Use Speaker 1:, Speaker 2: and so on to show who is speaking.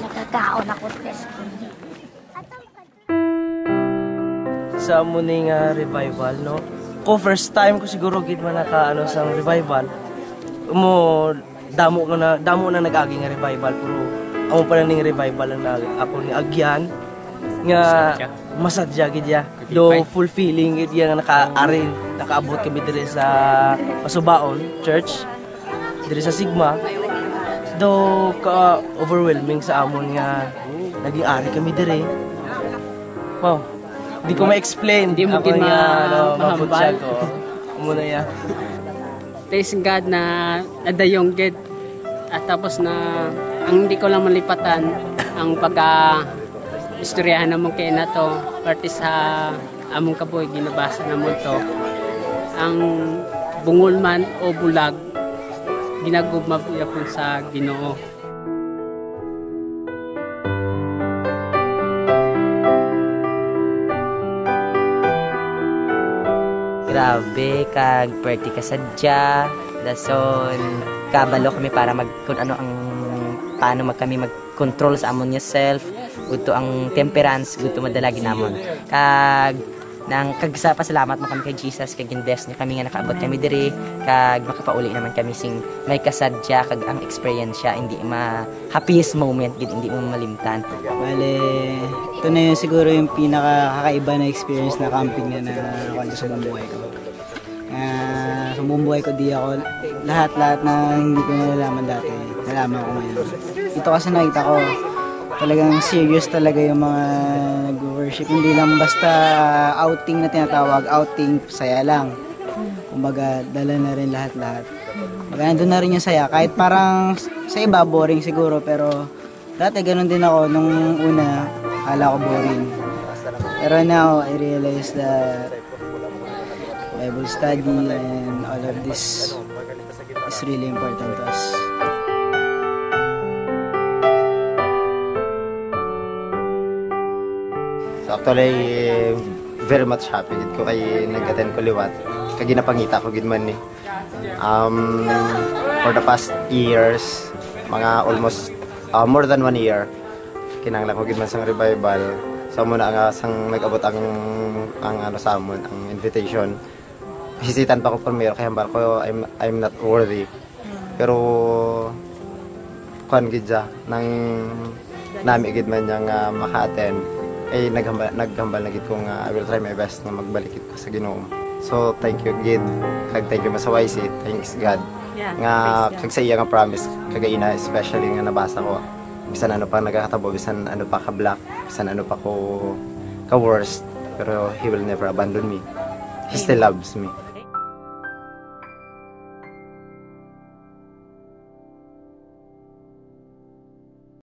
Speaker 1: Nakakaon ako tres.
Speaker 2: Sa muning revival, no? Ko first time ko siguro gid man nakaano sang revival. Damo na nag-agi nga revival pero amo pa ning revival na ako ni agyan nga masadya gid ya. Do fulfilling gid ya nga nakaabot kami diri sa Pasubaon Church diri sa Sigma. Do ka overwhelming sa amon nga naging ari kami diri. Wow. Di ko ma-explain.
Speaker 3: Di mo
Speaker 2: mahambal ko. Muna ya.
Speaker 3: Praise God na nadayong gid. At tapos na ang hindi ko lang malipatan ang istoryahan namon kay nato parte sa among kaboy ginabasa namon to. Ang bungol man o bulag ginagugma po sa Ginoo.
Speaker 4: Grabe, kag perti ka sadya. Dason, kabalo kami para paano kami mag-control sa amon niya self. Gusto ang temperance, gusto madalagi namon. Kag sa pasalamat mo kami kay Jesus, kag in-bless niya kami nga nakaabot kami diri. Kag makapauli naman kami sing may kasadya, kag ang experience siya, hindi happiest moment, hindi mo malimtan.
Speaker 5: Bale, ito na yun siguro yung pinaka-kakaiba na experience na camping na nakuha sa buong buhay ko. Sa buong buhay ko, di ako lahat na hindi ko nalalaman dati, nalaman ko ngayon. Ito kasi nakita ko, talagang serious talaga yung mga nag-worship. Hindi lang basta outing na tinatawag, outing, saya lang. Kumbaga, dala na rin lahat-lahat. Kumbaga, nandun na rin yung saya. Kahit parang sa iba, boring siguro, pero dati ganun din ako. Nung una, akala ko boring. Pero now, I realize that Bible study and all of this is really important to us.
Speaker 6: So actually, very much happy ko kay nag-attend ko liwat. Kag ginapangita ko gid man ni. For the past years, mga almost more than 1 year, kinanglan ko gid man sang revival. So muna nga sang nag-abot ang sa amon, ang invitation. Hisitan pa ko premier kaya hambal ko I'm not worthy. Pero kuan gid ja nang nami gid man nga maka-attend. Ay naghambal na gid ko nga I will try my best na magbalik ko sa Ginoo. So thank you gid. Kag thank you sa YC. Thanks God.
Speaker 1: Yeah,
Speaker 6: nga kag sa iya nga promise kagaina especially nga nabasa ko. Bisan ano pa nagkakatabo, bisan ano pa ka black, bisan ano pa ko ka worst, pero he will never abandon me. He still loves me.